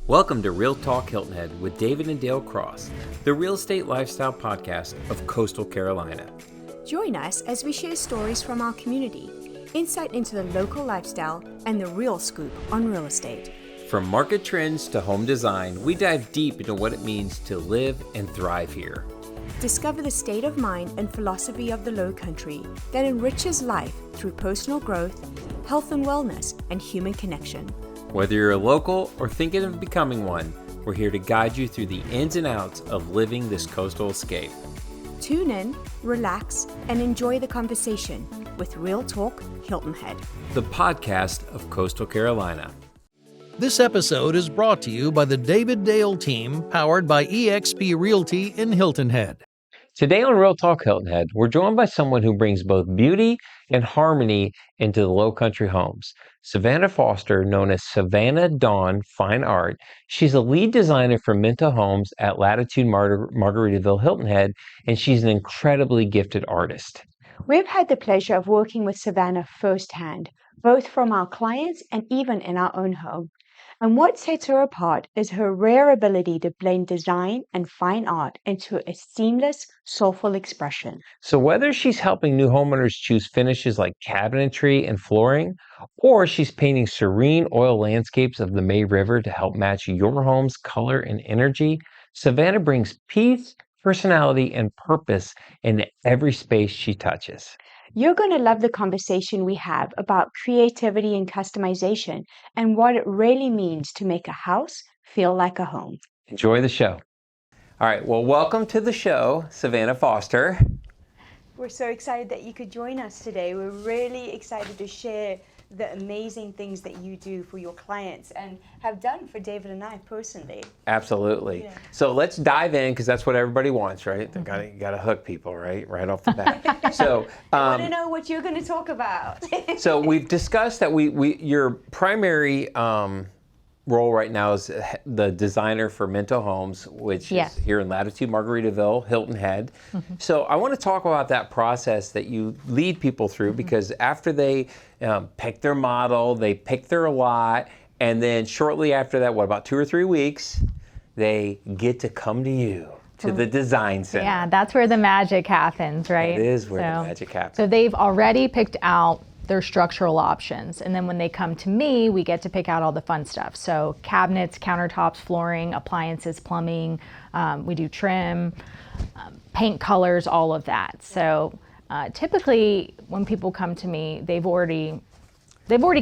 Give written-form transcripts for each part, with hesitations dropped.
Welcome to Real Talk Hilton Head with David and Dale Cross, the real estate lifestyle podcast of Coastal Carolina. Join us as we share stories from our community, insight into the local lifestyle, and the real scoop on real estate. From market trends to home design, we dive deep into what it means to live and thrive here. Discover the state of mind and philosophy of the Lowcountry that enriches life through personal growth, health and wellness, and human connection. Whether you're a local or thinking of becoming one, we're here to guide you through the ins and outs of living this coastal escape. Tune in, relax, and enjoy the conversation with Real Talk Hilton Head, the podcast of Coastal Carolina. This episode is brought to you by the David Dale team, powered by eXp Realty in Hilton Head. Today on Real Talk Hilton Head, we're joined by someone who brings both beauty and harmony into the Lowcountry homes. Savannah Foster, known as Savannah Dawn Fine Art. She's a lead designer for Mento Homes at Latitude Margaritaville Hilton Head, and she's an incredibly gifted artist. We've had the pleasure of working with Savannah firsthand, both from our clients and even in our own home. And what sets her apart is her rare ability to blend design and fine art into a seamless, soulful expression. So whether she's helping new homeowners choose finishes like cabinetry and flooring, or she's painting serene oil landscapes of the May River to help match your home's color and energy, Savannah brings peace, personality, and purpose in every space she touches. You're going to love the conversation we have about creativity and customization and what it really means to make a house feel like a home. Enjoy the show. All right, well, welcome to the show, Savannah Foster. We're so excited that you could join us today. We're really excited to share the amazing things that you do for your clients and have done for David and I personally. Absolutely. Yeah. So let's dive in, because that's what everybody wants, right? You got to hook people, right off the bat. So I want to know what you're going to talk about. So we've discussed that your primary role right now is the designer for Mento Homes, which is here in Latitude Margaritaville Hilton Head. Mm-hmm. So I want to talk about that process that you lead people through, because after they pick their model, they pick their lot, and then shortly after that, about 2 or 3 weeks, they get to come to you, to the design center. Yeah, that's where the magic happens, right? It is where the magic happens. So they've already picked out their structural options, and then when they come to me, we get to pick out all the fun stuff. So cabinets, countertops, flooring, appliances, plumbing, we do trim, paint colors, all of that. So typically when people come to me, they've already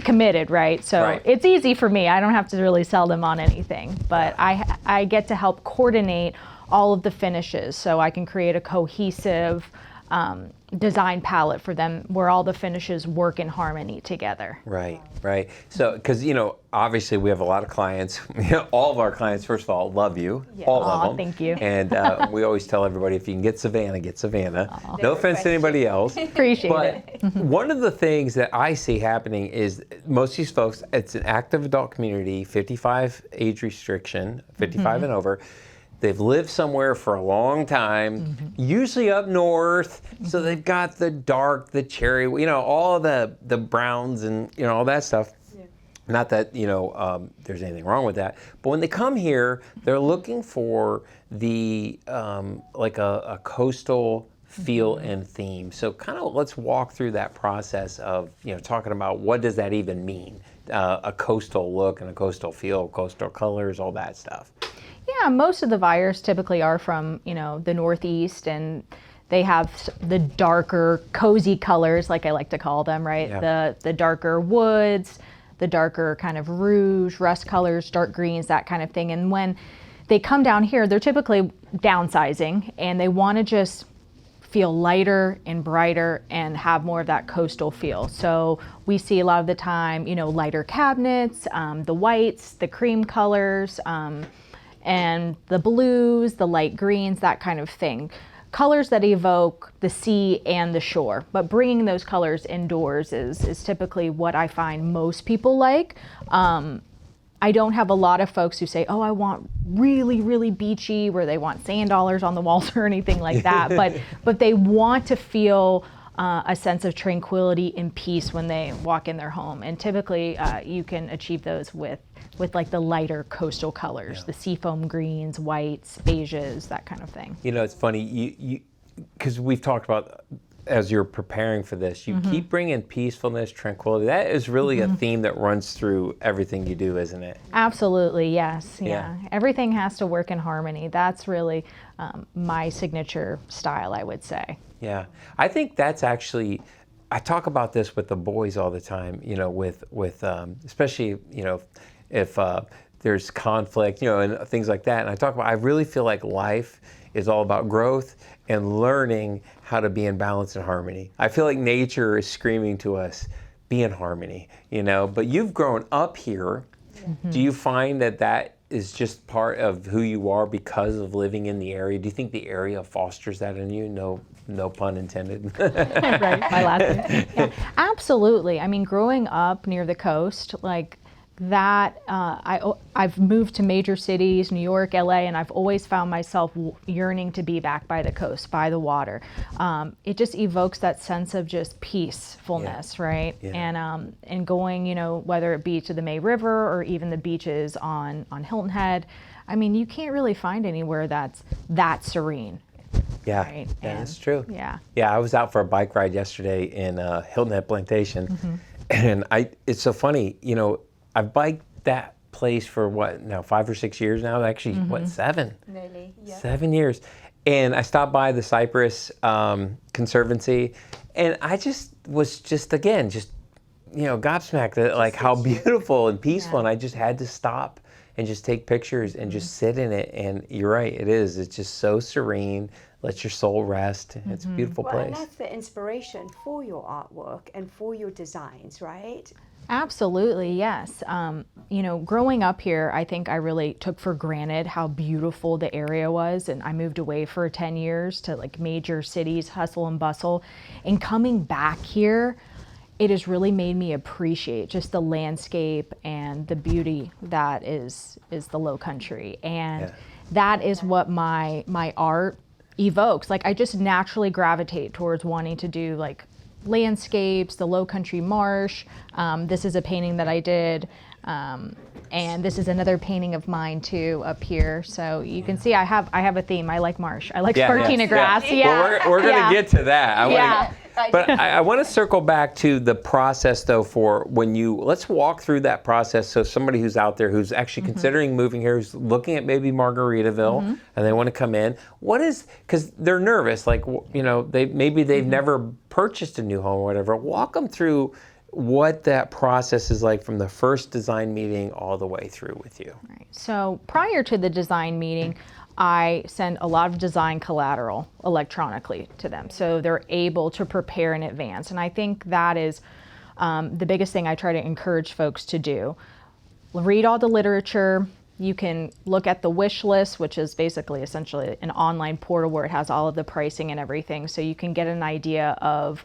committed, right? So It's easy for me. I don't have to really sell them on anything, but I get to help coordinate all of the finishes, so I can create a cohesive design palette for them where all the finishes work in harmony together. Right. So, because, obviously we have a lot of clients. All of our clients, first of all, love you. Yeah. All of them. Thank you. And we always tell everybody, if you can get Savannah, get Savannah. Aww. No offense to anybody else. Appreciate it. But one of the things that I see happening is most of these folks, it's an active adult community, 55 age restriction, 55 and over. They've lived somewhere for a long time, usually up north, so they've got the dark, the cherry, all the browns and, all that stuff. Yeah. Not that, there's anything wrong with that. But when they come here, they're looking for the, like a coastal feel and theme. So kind of let's walk through that process of, talking about what does that even mean? A coastal look and a coastal feel, coastal colors, all that stuff. Yeah, most of the buyers typically are from, the Northeast, and they have the darker, cozy colors, like I like to call them, right? Yeah. The darker woods, the darker kind of rouge, rust colors, dark greens, that kind of thing. And when they come down here, they're typically downsizing, and they want to just feel lighter and brighter and have more of that coastal feel. So we see a lot of the time, lighter cabinets, the whites, the cream colors, and the blues, the light greens, that kind of thing. Colors that evoke the sea and the shore, but bringing those colors indoors is typically what I find most people like. I don't have a lot of folks who say, I want really, really beachy, where they want sand dollars on the walls or anything like that, but they want to feel a sense of tranquility and peace when they walk in their home. And typically you can achieve those with like the lighter coastal colors, the seafoam greens, whites, beiges, that kind of thing. You know, it's funny, because we've talked about, as you're preparing for this, you keep bringing peacefulness, tranquility. That is really a theme that runs through everything you do, isn't it? Absolutely, yes. Yeah. Everything has to work in harmony. That's really my signature style, I would say. Yeah. I think that's actually, I talk about this with the boys all the time, you know, with especially, you know, if there's conflict, you know, and things like that. And I really feel like life is all about growth and learning how to be in balance and harmony. I feel like nature is screaming to us, be in harmony, you know, but you've grown up here. Do you find that that is just part of who you are because of living in the area? Do you think the area fosters that in you? No pun intended. Right, my last name. Yeah, absolutely. I mean, growing up near the coast, like that, I've moved to major cities, New York, LA, and I've always found myself yearning to be back by the coast, by the water. It just evokes that sense of just peacefulness, right? Yeah. And going, you know, whether it be to the May River or even the beaches on Hilton Head, I mean, you can't really find anywhere that's that serene. Yeah, right? Yeah, that's true. Yeah. Yeah, I was out for a bike ride yesterday in Hilton Head Plantation, and it's so funny, you know, I've biked that place for what now, 5 or 6 years now? Actually, what, 7? Nearly, yeah. 7 years. And I stopped by the Cypress Conservancy, and I was again, you know, gobsmacked at like how beautiful and peaceful, and I just had to stop and just take pictures and just sit in it. And you're right, it's just so serene. Let your soul rest. It's a beautiful place. And that's the inspiration for your artwork and for your designs, right? Absolutely, yes. You know, growing up here, I think I really took for granted how beautiful the area was, and I moved away for 10 years to like major cities, hustle and bustle, and coming back here, it has really made me appreciate just the landscape and the beauty that is the Lowcountry, and that is what my art evokes. Like, I just naturally gravitate towards wanting to do like landscapes, the Lowcountry marsh. This is a painting that I did, and this is another painting of mine too up here. So you can see I have a theme. I like marsh. I like Spartina grass. Well, we're going to get to that. But I want to circle back to the process though, for when let's walk through that process. So somebody who's out there who's actually considering moving here, who's looking at maybe Margaritaville and they want to come in, because they're nervous, like, you know, they've never purchased a new home or whatever. Walk them through what that process is like from the first design meeting all the way through with you. Right. So prior to the design meeting, I send a lot of design collateral electronically to them, so they're able to prepare in advance. And I think that is the biggest thing I try to encourage folks to do. Read all the literature. You can look at the wish list, which is basically essentially an online portal where it has all of the pricing and everything, so you can get an idea of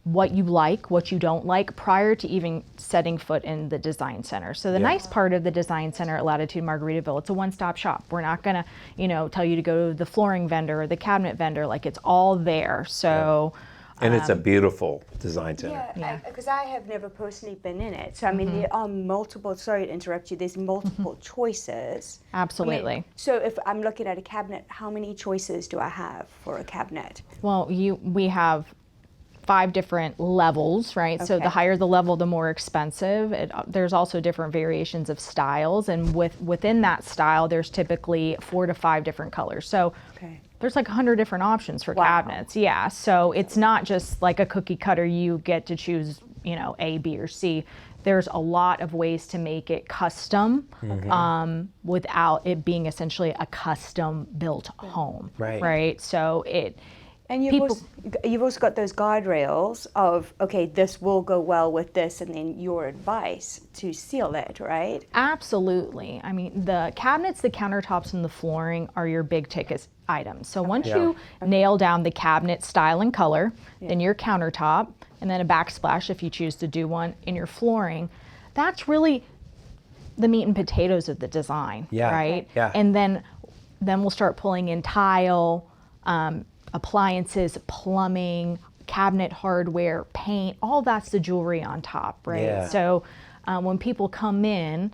what you like, what you don't like, prior to even setting foot in the design center. So the nice part of the design center at Latitude Margaritaville, it's a one-stop shop. We're not gonna, you know, tell you to go to the flooring vendor or the cabinet vendor. Like, it's all there. So. And it's a beautiful design center. Because I have never personally been in it. So, I mean, there are multiple, sorry to interrupt you, there's multiple choices. Absolutely. I mean, so if I'm looking at a cabinet, how many choices do I have for a cabinet? Well, we have 5 different levels, right? Okay. So the higher the level, the more expensive. There's also different variations of styles, and within that style, there's typically 4 to 5 different colors. So there's like 100 different options for cabinets. Yeah, so it's not just like a cookie cutter. You get to choose, you know, A, B, or C. There's a lot of ways to make it custom without it being essentially a custom built home, right? So And you've also got those guardrails of, okay, this will go well with this, and then your advice to seal it, right? Absolutely. I mean, the cabinets, the countertops, and the flooring are your big ticket items. So once you nail down the cabinet style and color, then your countertop, and then a backsplash if you choose to do one, in your flooring, that's really the meat and potatoes of the design, right? Yeah. And then we'll start pulling in tile, appliances, plumbing, cabinet hardware, paint, all that's the jewelry on top, right? Yeah. So when people come in,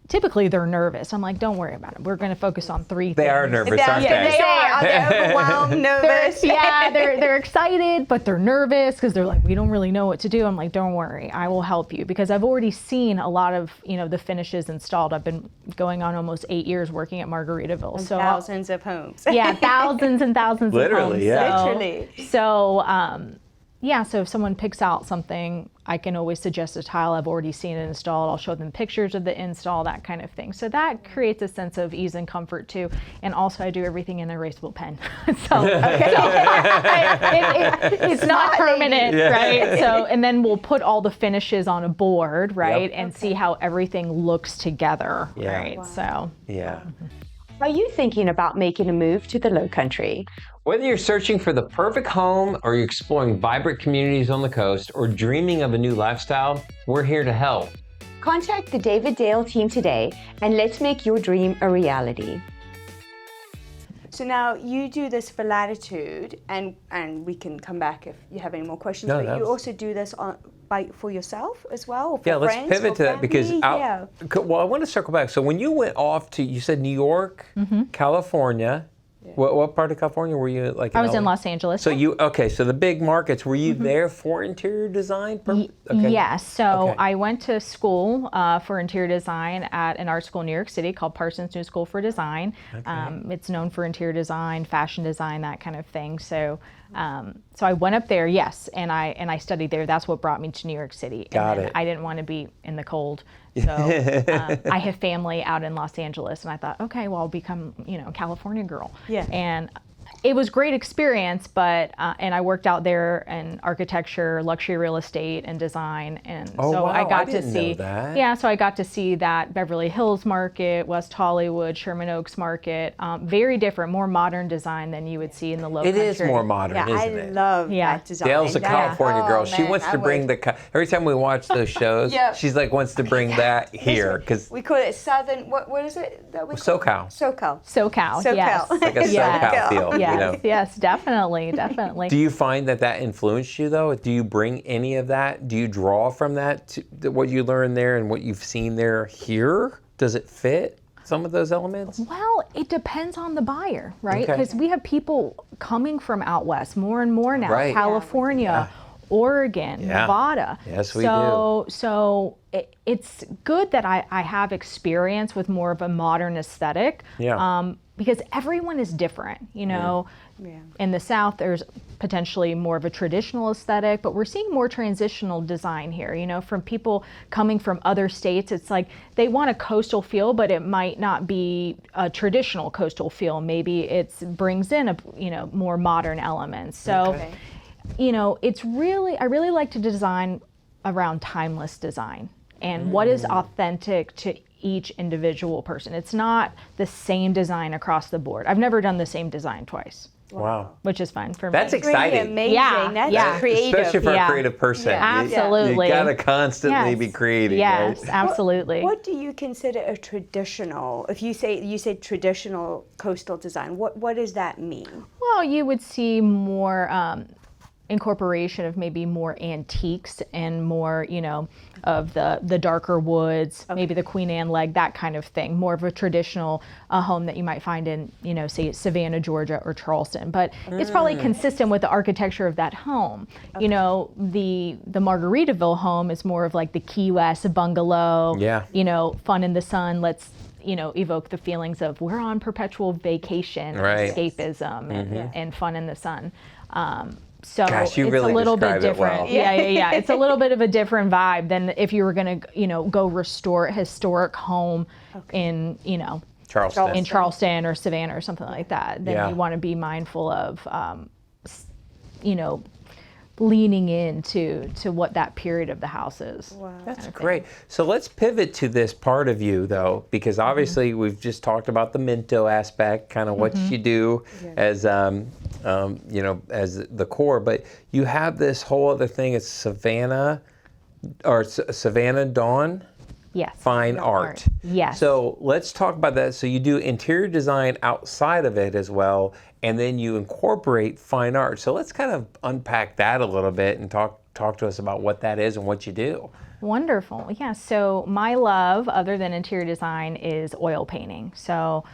typically they're nervous. I'm like, don't worry about it. We're going to focus on three They things. are nervous, I aren't was gonna they? say, are they overwhelmed, nervous? They're excited, but they're nervous because they're like, we don't really know what to do. I'm like, don't worry, I will help you, because I've already seen a lot of, the finishes installed. I've been going on almost 8 years working at Margaritaville. And So thousands of homes. yeah, thousands and thousands Literally, of homes. yeah. Literally. So if someone picks out something, I can always suggest a tile. I've already seen it installed. I'll show them pictures of the install, that kind of thing. So that creates a sense of ease and comfort too. And also I do everything in an erasable pen. It's not permanent, right? So, and then we'll put all the finishes on a board, right? Yep. And see how everything looks together, Yeah. right? Wow. So. Yeah. Are you thinking about making a move to the Lowcountry? Whether you're searching for the perfect home, or you're exploring vibrant communities on the coast, or dreaming of a new lifestyle, we're here to help. Contact the David Dale team today and let's make your dream a reality. So now you do this for Latitude, and we can come back if you have any more questions. No, but that you was- also do this for yourself as well, or for Yeah, let's friends, pivot for to that because family? well, I want to circle back. So when you went off to, you said New York, California. What part of California were you like? I was in LA? Los Angeles. So so the big markets. Were you there for interior design? Yes. So Okay. I went to school for interior design at an art school in New York City called Parsons New School for Design. It's known for interior design, fashion design, that kind of thing. So I went up there, yes, and I studied there. That's what brought me to New York City. Got And it. I didn't want to be in the cold. So I have family out in Los Angeles, and I thought, okay, well, I'll become, a California girl. Yeah. And it was great experience, but and I worked out there in architecture, luxury real estate, and design, and Oh, so wow, I got I to didn't see. know that. Yeah, so I got to see that Beverly Hills market, West Hollywood, Sherman Oaks market. Very different, more modern design than you would see in the Lowcountry. It is more modern, Yeah, I isn't it? love Yeah. that design. Dale's a California Oh, girl. She man, wants I to bring would. every time we watch those shows, Yeah. she's like wants to bring that here because We call it Southern, what is it that we call SoCal. it? SoCal. SoCal. Yes. like a Yes. SoCal feel. Yes, yes, definitely. Do you find that influenced you though? Do you bring any of that? Do you draw from that, what you learned there and what you've seen there here? Does it fit some of those elements? Well, it depends on the buyer, right? Okay. Because we have people coming from out west more and more now, Right. California, Oregon, Yeah. Nevada. Yes, we do. So it's good that I have experience with more of a modern aesthetic. Yeah. Because everyone is different, Yeah. In the South, there's potentially more of a traditional aesthetic, but we're seeing more transitional design here, from people coming from other states. It's like they want a coastal feel, but it might not be a traditional coastal feel. Maybe it brings in more modern elements. So, Okay. I really like to design around timeless design and what is authentic to each individual person. It's not the same design across the board. I've never done the same design twice. Wow. Which is fun for That's me. exciting. Really amazing. Yeah, That's yeah. creative. Especially for Yeah. a creative person. Yeah. Absolutely. You gotta constantly Yes. be creating, Yes, right? absolutely. What do you consider a traditional? If you said traditional coastal design, what does that mean? Well, you would see more incorporation of maybe more antiques and more, of the darker woods, maybe the Queen Anne leg, that kind of thing. More of a traditional home that you might find in, say, Savannah, Georgia, or Charleston. But it's probably consistent with the architecture of that home. The Margaritaville home is more of like the Key West bungalow. Yeah. Fun in the sun. Let's evoke the feelings of we're on perpetual vacation, Right. escapism, and fun in the sun. So Gosh, you it's really a little bit describe it different. well. Yeah. It's a little bit of a different vibe than if you were going to, go restore a historic home in, Charleston. in Charleston or Savannah or something like that. Then Yeah. you want to be mindful of, leaning into what that period of the house is. Wow. That's great. So let's pivot to this part of you, though, because obviously we've just talked about the Mento aspect, kind of what you do as, as the core. But you have this whole other thing. It's Savannah Dawn Yes. Fine Art. Yes. So let's talk about that. So you do interior design outside of it as well, and then you incorporate fine art. So let's kind of unpack that a little bit and talk to us about what that is and what you do. Wonderful. Yeah. So my love, other than interior design, is oil painting. So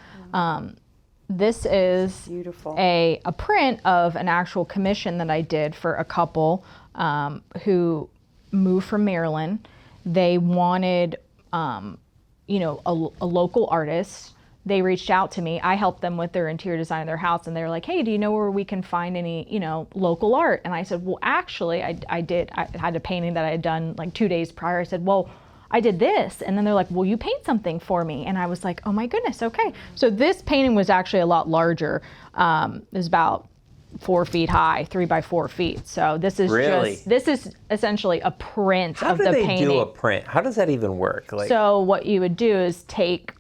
this is Beautiful. a print of an actual commission that I did for a couple who moved from Maryland. They wanted, a local artist. They reached out to me. I helped them with their interior design of their house, and they were like, "Hey, do you know where we can find any, local art?" And I said, "Well, actually, I did. I had a painting that I had done like 2 days prior." I said, "Well, I did this." And then they're like, "Will you paint something for me?" And I was like, "Oh my goodness, okay." So this painting was actually a lot larger. It was about 4 feet high, 3 by 4 feet. So this is this is essentially a print of the painting. How do they do a print? How does that even work? Like, so what you would do is take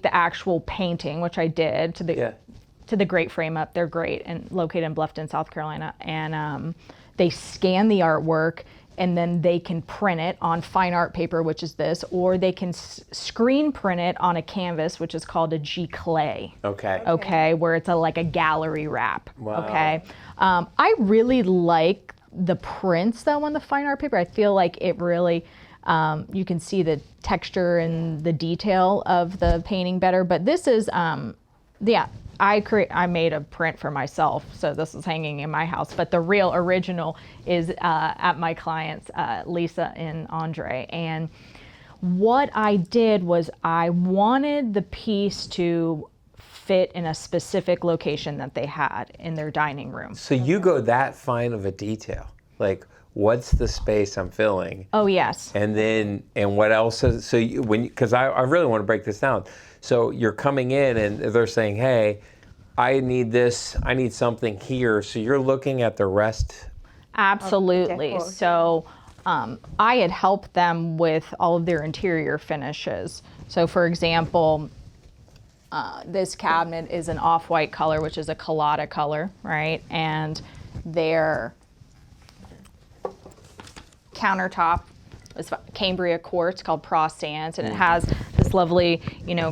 the actual painting, which I did, to the Great Frame Up. They're great and located in Bluffton, South Carolina. And they scan the artwork, and then they can print it on fine art paper, which is this, or they can screen print it on a canvas, which is called a G-clay. Okay. Where it's like a gallery wrap. Wow. Okay. I really like the prints though on the fine art paper. I feel like it really, you can see the texture and the detail of the painting better. But this is, I made a print for myself, so this is hanging in my house. But the real original is at my clients, Lisa and Andre. And what I did was I wanted the piece to fit in a specific location that they had in their dining room. So you go that fine of a detail, like what's the space I'm filling? Oh yes. And what else? Because I really want to break this down. So you're coming in and they're saying, "Hey, I need this. I need something here." So you're looking at the rest. Absolutely. So I had helped them with all of their interior finishes. So for example, this cabinet is an off-white color, which is a colada color, right? And their countertop is Cambria quartz called Sans, and it has this lovely,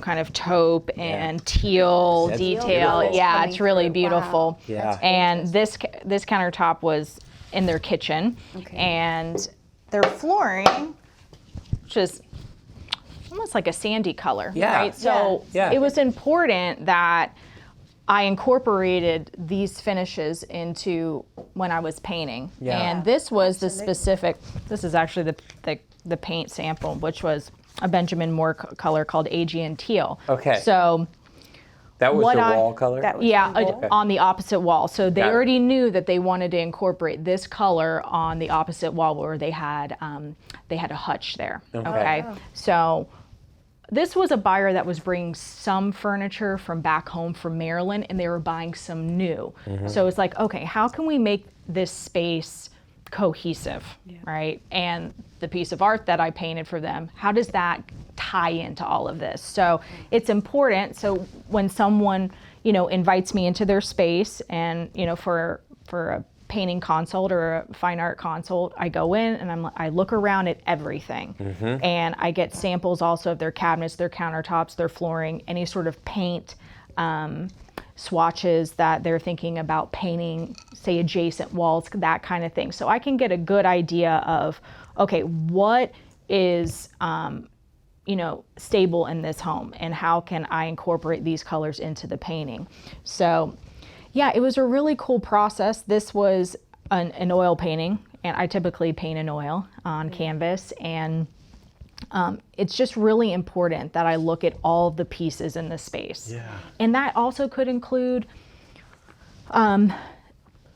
kind of taupe and teal detail. Yeah, it's really beautiful. Wow. Yeah. And this countertop was in their kitchen, and their flooring, which is almost like a sandy color, right? So it was important that I incorporated these finishes into when I was painting. Yeah. And this was the specific, this is actually the paint sample, which was a Benjamin Moore color called Aegean Teal. Okay. So that was the wall color? On the opposite wall. So they Got it. already knew that they wanted to incorporate this color on the opposite wall where they had a hutch there. Okay. So this was a buyer that was bringing some furniture from back home from Maryland, and they were buying some new. So it's like, okay, how can we make this space cohesive, right? And the piece of art that I painted for them, how does that tie into all of this? So it's important. So when someone, invites me into their space and, for a painting consult or a fine art consult, I go in and I look around at everything, and I get samples also of their cabinets, their countertops, their flooring, any sort of paint swatches that they're thinking about painting, say adjacent walls, that kind of thing. So I can get a good idea of, okay, what is stable in this home, and how can I incorporate these colors into the painting? So yeah, it was a really cool process. This was an oil painting, and I typically paint in oil on canvas, and it's just really important that I look at all the pieces in the space. Yeah. And that also could include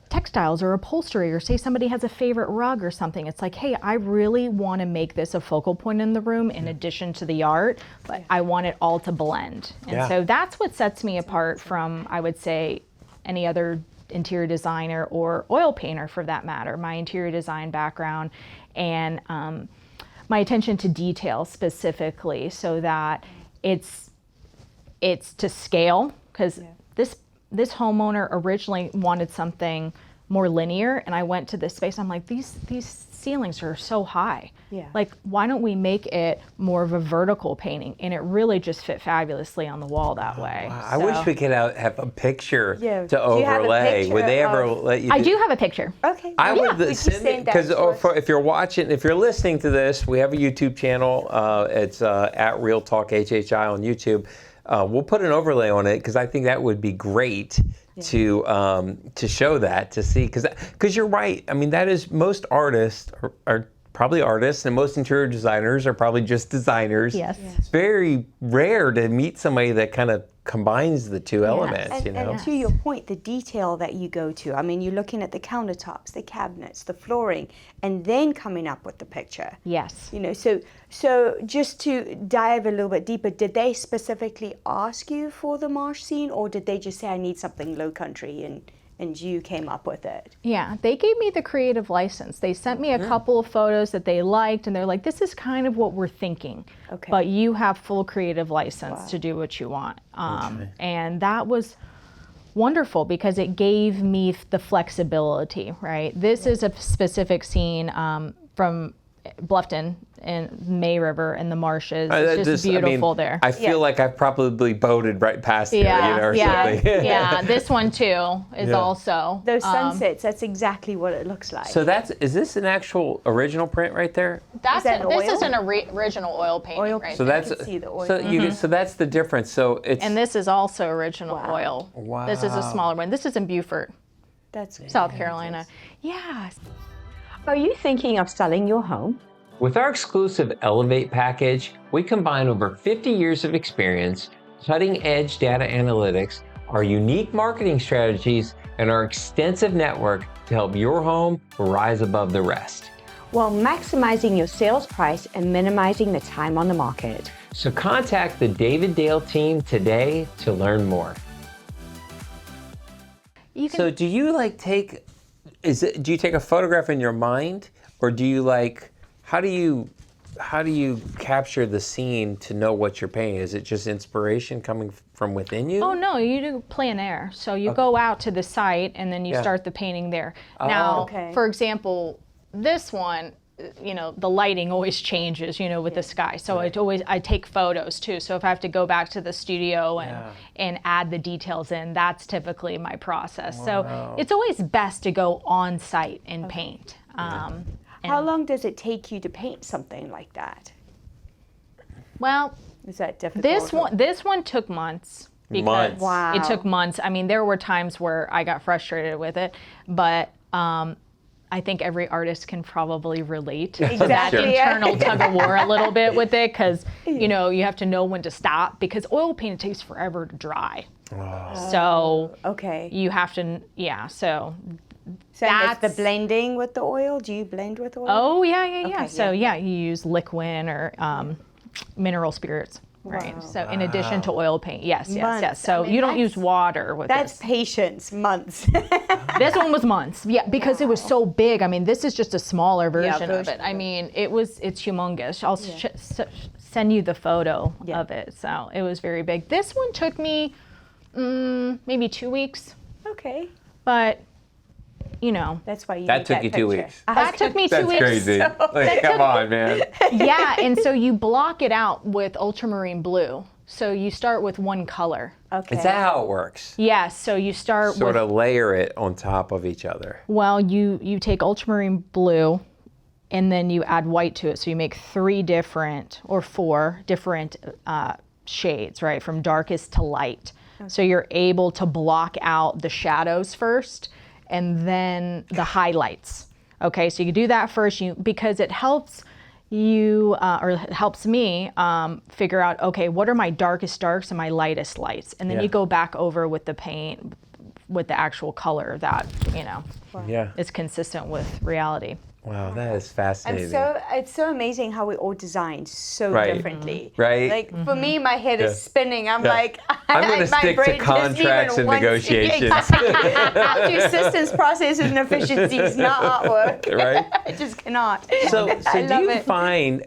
textiles or upholstery, or say somebody has a favorite rug or something. It's like, hey, I really want to make this a focal point in the room in addition to the art, but I want it all to blend. And so that's what sets me apart from, I would say, any other interior designer or oil painter for that matter. My interior design background and my attention to detail specifically, so that it's to scale, because this homeowner originally wanted something more linear, and I went to this space. I'm like, these ceilings are so high. Yeah. Like, why don't we make it more of a vertical painting? And it really just fit fabulously on the wall that way. Wow. I wish we could have a picture Yeah. to Do you have a overlay. picture Would they ever of- let you? I do have a picture. Okay. I yeah. would you send that because to us? if you're watching, if you're listening to this, we have a YouTube channel. It's at Real Talk HHI on YouTube. We'll put an overlay on it because I think that would be great to show that, to see, because you're right. I mean, that is, most artists are probably artists, and most interior designers are probably just designers. Yes. It's very rare to meet somebody that kind of combines the two elements, And, you know. and to your point, the detail that you go to, I mean, you're looking at the countertops, the cabinets, the flooring, and then coming up with the picture. Yes. You know, so just to dive a little bit deeper, did they specifically ask you for the marsh scene, or did they just say, I need something low country, and you came up with it? Yeah, they gave me the creative license. They sent me a couple of photos that they liked, and they're like, this is kind of what we're thinking. Okay. But you have full creative license to do what you want. And that was wonderful because it gave me the flexibility, right? This is a specific scene from Bluffton and May River and the marshes. It's just beautiful there. I feel like I've probably boated right past there, or something. Yeah. This one too is also. Those sunsets, that's exactly what it looks like. So is this an actual original print right there? Is that This oil? is an original oil painting right So there. that's can see the oil. so that's the difference. So it's And this is also original Wow. oil. Wow. This is a smaller one. This is in Beaufort, That's South Carolina. Yeah. Are you thinking of selling your home? With our exclusive Elevate package, we combine over 50 years of experience, cutting-edge data analytics, our unique marketing strategies, and our extensive network to help your home rise above the rest. While maximizing your sales price and minimizing the time on the market. So contact the David Dale team today to learn more. So do you do you take a photograph in your mind, or do you how do you capture the scene to know what you're painting? Is it just inspiration coming from within you? Oh no, you do plein air. So you go out to the site and then you start the painting there. Now, Okay. for example, this one, the lighting always changes, with the sky. So I take photos too. So if I have to go back to the studio and add the details in, that's typically my process. So it's always best to go on site and paint. How long does it take you to paint something like that? Well, Is that difficult? this one took months. Because Months. Wow. It took months. I mean, there were times where I got frustrated with it, but I think every artist can probably relate to that Exactly, yeah. internal tug of war a little bit with it, because you have to know when to stop, because oil paint takes forever to dry. So Okay. you have to, so So that's the that's- blending with the oil? Do you blend with oil? Oh, yeah. Okay, So, you use liquid or mineral spirits, right? Wow. So, in addition to oil paint, yes. Months. So, I mean, you don't that's- use water with That's this. patience, months. This one was months, because it was so big. I mean, this is just a smaller version of version it. of I it. mean, it's humongous. I'll send you the photo of it. So, it was very big. This one took me maybe 2 weeks, Okay. but That's why you That need took you 2 picture. weeks. that took me 2 That's weeks. crazy. Come on, man. Yeah, and so you block it out with ultramarine blue. So you start with one color. Okay. Is that how it works? Yes, so you start Sort with, of layer it on top of each other. well, you take ultramarine blue and then you add white to it. So you make 4 different shades, right, from darkest to light. So you're able to block out the shadows first and then the highlights. Okay, so you do that first, because it helps you, or it helps me figure out, okay, what are my darkest darks and my lightest lights? And then you go back over with the paint, with the actual color that, Yeah. is consistent with reality. Wow, that is fascinating. It's so amazing how we all design so Right. differently. Right. Like for me, my head is spinning. I'm Yeah. like, I'm going to my stick to brain just contracts even and wants- negotiations. I'll do systems, processes, and efficiencies, not artwork. Right? I just cannot. So I do love you it. find,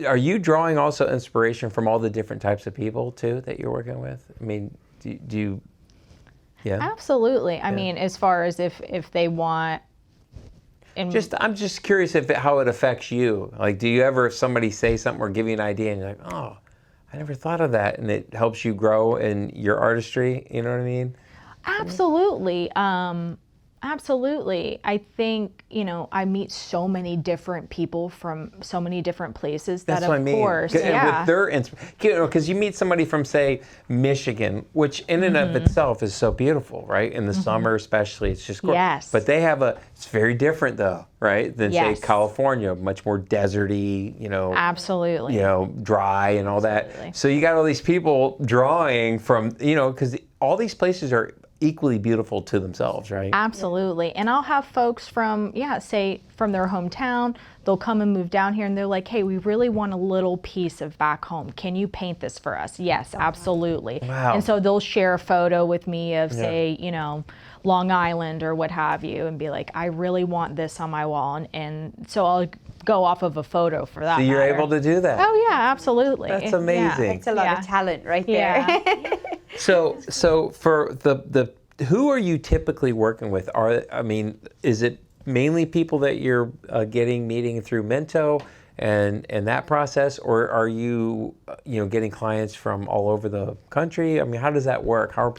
are you drawing also inspiration from all the different types of people too that you're working with? I mean, do you Yeah. Absolutely. I mean, as far as if they want. I'm just curious how it affects you. Like, do you ever, if somebody say something or give you an idea and you're like, oh, I never thought of that, and it helps you grow in your artistry, you know what I mean? Absolutely. Absolutely. I think, I meet so many different people from so many different places that, That's what I mean. course, With their because you meet somebody from, say, Michigan, which in and of itself is so beautiful, right? In the summer especially, it's just gorgeous. Yes. But they have it's very different though, right? Than Yes. say California, much more deserty, Absolutely. Dry and all Absolutely. that. So you got all these people drawing from, because all these places are equally beautiful to themselves, right? Absolutely. And I'll have folks from, say from their hometown, they'll come and move down here and they're like, hey, we really want a little piece of back home. Can you paint this for us? Yes, absolutely. Wow. And so they'll share a photo with me of, say, Long Island or what have you, and be like, I really want this on my wall. And so I'll go off of a photo for that. So you're matter. able to do that. Oh yeah, absolutely. That's Yeah. amazing. It's a lot of talent right there. Yeah. So for the who are you typically working with? Is it mainly people that you're meeting through Mento and that process, or are you getting clients from all over the country? I mean, how does that work? How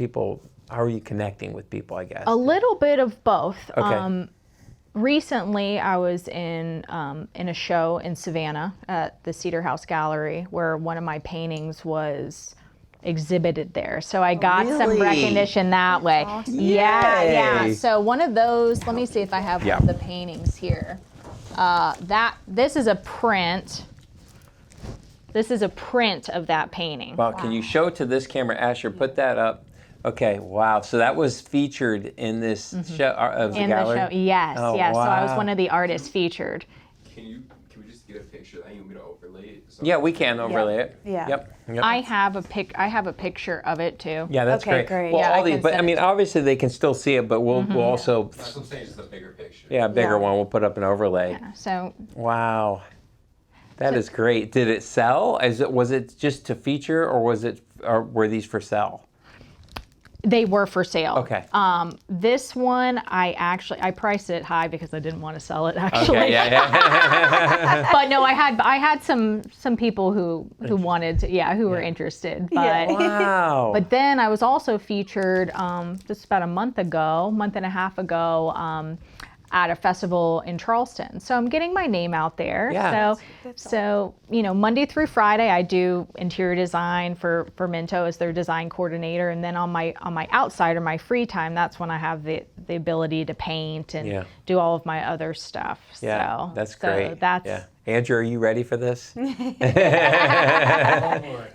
are you connecting with people, I guess? A little bit of both. Okay. Recently, I was in a show in Savannah at the Cedar House Gallery where one of my paintings was exhibited there. So I got some Really? recognition that way. awesome. Yeah. Yay. So one of those, let me see if I have one of the paintings here. This is a print. This is a print of that painting. Wow, can you show it to this camera, Asher? Put that up. Okay, wow. So that was featured in this show of the In gallery? the show, yes, Oh, yes. So I was wow. one of the artists featured. Can we just get a picture of that? You want me to overlay it? Yeah, we can overlay it. Yeah. Yep. I have a picture of it too. Yeah, that's Okay, great. great. Well, Yeah, all I these, can but I send mean, it. obviously they can still see it, but we'll also, That's what I'm saying, just a bigger picture. a bigger Yeah. one. We'll put up an overlay. So Wow, that is great. Did it sell? Was it just to feature, or were these for sale? they were for sale. Okay. This one I priced it high because I didn't want to sell it actually. Okay, yeah. But no, I had some people who wanted to, who were interested. But Wow. but then I was also featured just about a month and a half ago at a festival in Charleston. So I'm getting my name out there. Yeah. So Monday through Friday I do interior design for Mento as their design coordinator, and then on my outside or my free time, that's when I have the ability to paint and do all of my other stuff. Yeah, So that's great. That's Andrew, are you ready for this? Busy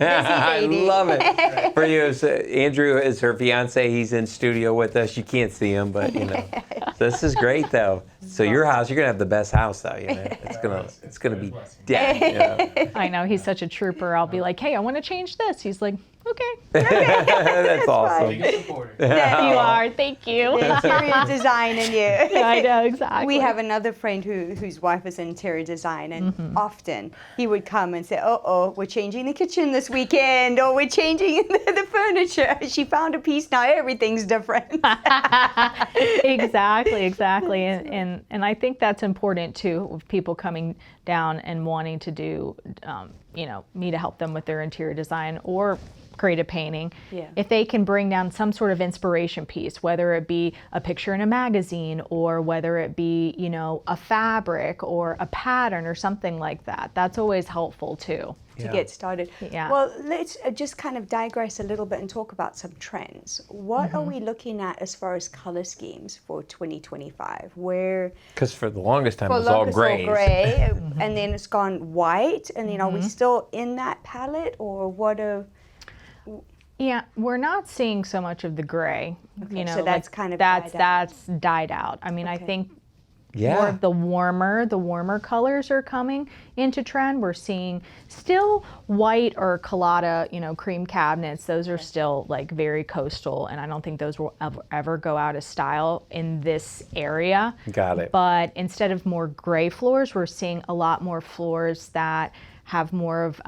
I lady. love it. For you, Andrew is her fiance. He's in studio with us. You can't see him, but So this is great, though. So your house, you're gonna have the best house, though. It's gonna be dead. I know, he's such a trooper. I'll be like, hey, I want to change this. He's like, okay. That's awesome. Biggest supporter. You are. Thank you. Interior design and you. I know, exactly. We have another friend whose wife is in interior design, and often he would come and say, oh, we're changing the kitchen this weekend, or we're changing the furniture. She found a piece, now everything's different. Exactly. And I think that's important too, with people coming down and wanting to do, me to help them with their interior design or creative painting. Yeah. If they can bring down some sort of inspiration piece, whether it be a picture in a magazine or whether it be, a fabric or a pattern or something like that, that's always helpful too. To get started. Yeah. Well, let's just kind of digress a little bit and talk about some trends. What are we looking at as far as color schemes for 2025? Where Because for the longest time, for it was all locust grays. gray, and then it's gone white, and then are we still in that palette, or what are? Yeah, we're not seeing so much of the gray. Okay, so that's kind of died out. that's died out. I mean, I Okay. think more Yeah. of the warmer colors are coming into trend. We're seeing still white or colada, cream cabinets. Those are still like very coastal, and I don't think those will ever go out of style in this area. Got it. But instead of more gray floors, we're seeing a lot more floors that have more of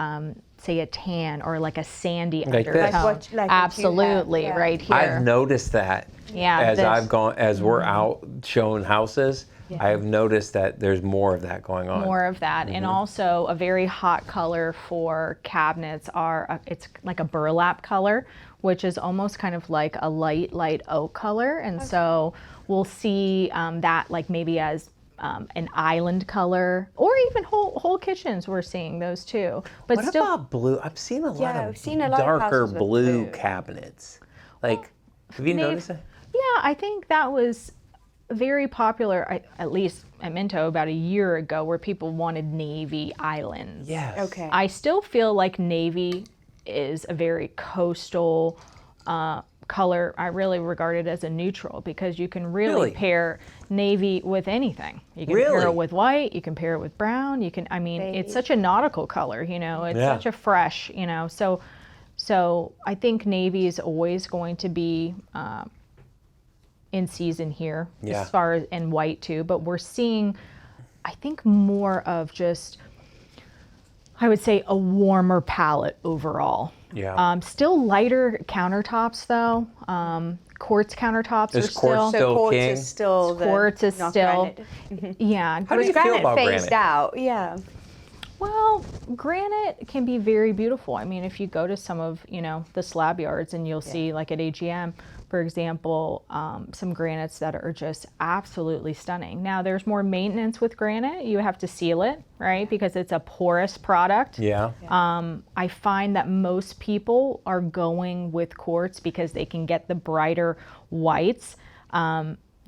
say a tan or like a sandy Like undertone. this. Like what you have, Absolutely, yeah. right here. I've noticed that as we're out showing houses, I have noticed that there's more of that going on. More of that, and also a very hot color for cabinets it's like a burlap color, which is almost kind of like a light oak color, and so we'll see that like maybe as an island color, or even whole kitchens. We're seeing those too. But What still, about blue? I've seen a lot I've of seen a lot of darker houses with blue blue. cabinets. Like, have you noticed that? yeah, I think that was very popular, at least at Mento about a year ago, where people wanted navy islands. Yes. Okay. I still feel like navy is a very coastal color. I really regard it as a neutral because you can really pair navy with anything. You can pair it with white, you can pair it with brown, it's such a nautical color, it's such a fresh, so I think navy is always going to be in season here, as far as, and white too, but we're seeing, I think, more of just, I would say, a warmer palette overall. Yeah. Still lighter countertops though. Quartz countertops Is are quartz still. still quartz king? is still the Quartz is not still. granite. Yeah. How do you feel about phased granite? out, yeah. Well, granite can be very beautiful. I mean, if you go to some of, the slab yards and you'll see, like at AGM, for example, some granites that are just absolutely stunning. Now, there's more maintenance with granite. You have to seal it, right? Because it's a porous product. Yeah. I find that most people are going with quartz because they can get the brighter whites.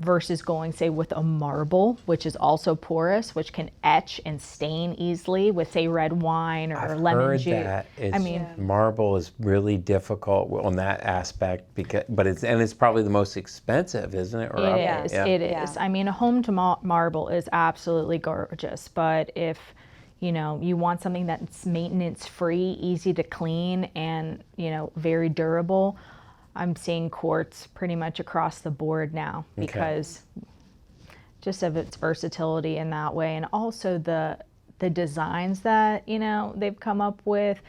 Versus going, say, with a marble, which is also porous, which can etch and stain easily with, say, red wine or I've lemon heard juice. that marble is really difficult on that aspect but it's probably the most expensive, isn't it? Or It is. It is. I mean, a home to marble is absolutely gorgeous, but if you want something that's maintenance free, easy to clean, and very durable, I'm seeing quartz pretty much across the board now because just of its versatility in that way, and also the designs that they've come up with,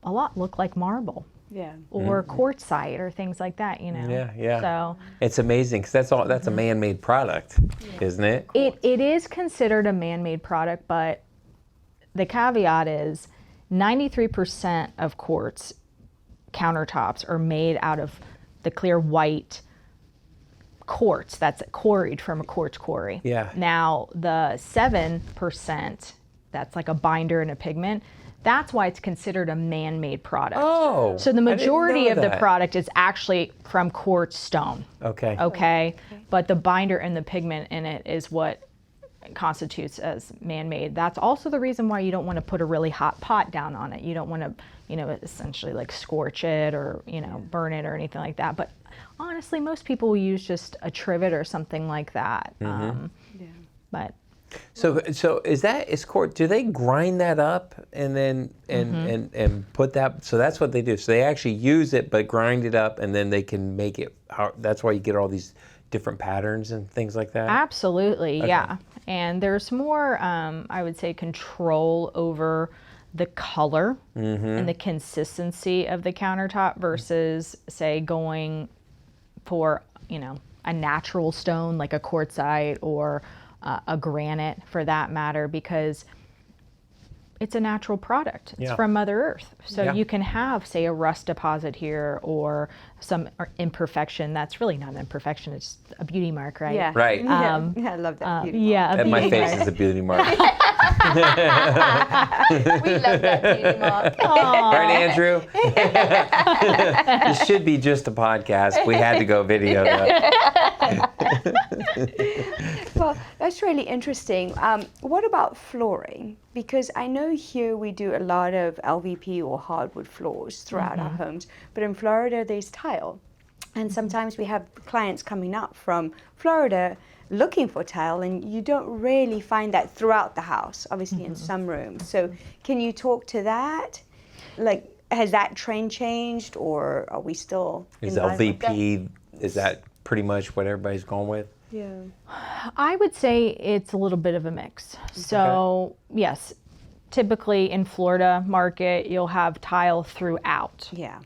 a lot look like marble. Yeah. Or quartzite or things like that, Yeah. So it's amazing because that's a man-made product, isn't it? it is considered a man-made product, but the caveat is 93% of quartz countertops are made out of the clear white quartz that's quarried from a quartz quarry. Yeah. Now the 7%, that's like a binder and a pigment, that's why it's considered a man-made product. Oh. So the I didn't majority know of the that. product is actually from quartz stone. Okay. But the binder and the pigment in it is what constitutes as man-made. That's also the reason why you don't want to put a really hot pot down on it. You don't want to, essentially like scorch it or, burn it or anything like that. But honestly, most people will use just a trivet or something like that. But So is quartz? Do they grind that up and then and put that? So that's what they do. So they actually use it, but grind it up, and then they can make it. That's why you get all these different patterns and things like that. absolutely, yeah. And there's more, I would say, control over the color and the consistency of the countertop versus, say, going for, a natural stone like a quartzite or a granite for that matter, because it's a natural product. It's from Mother Earth. So you can have, say, a rust deposit here or some imperfection. That's really not an imperfection. It's a beauty mark, right? Yeah. Right. Yeah, I love that. Beauty Yeah. And my beauty face mark. is a beauty mark. We love that beauty mark. Right, Andrew? This should be just a podcast. We had to go video though. Well, that's really interesting. What about flooring? Because I know here we do a lot of LVP or hardwood floors throughout our homes, but in Florida there's tile. And sometimes we have clients coming up from Florida looking for tile, and you don't really find that throughout the house, obviously in some rooms. So can you talk to that? Like, has that trend changed, or are we still Is in line with that? LVP, is that pretty much what everybody's going with? Yeah. I would say it's a little bit of a mix. So yes, typically in Florida market, you'll have tile throughout. Yeah.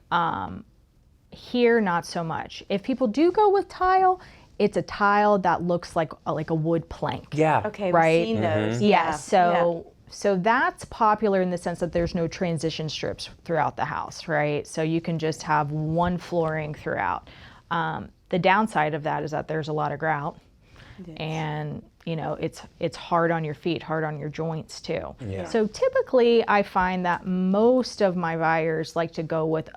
Here, not so much. If people do go with tile, it's a tile that looks like a wood plank. Yeah. Okay, Right? we've seen those. Yeah. Yeah. So that's popular in the sense that there's no transition strips throughout the house, right? So you can just have one flooring throughout. The downside of that is that there's a lot of grout, and it's hard on your feet, hard on your joints too. Yeah. So typically, I find that most of my buyers like to go with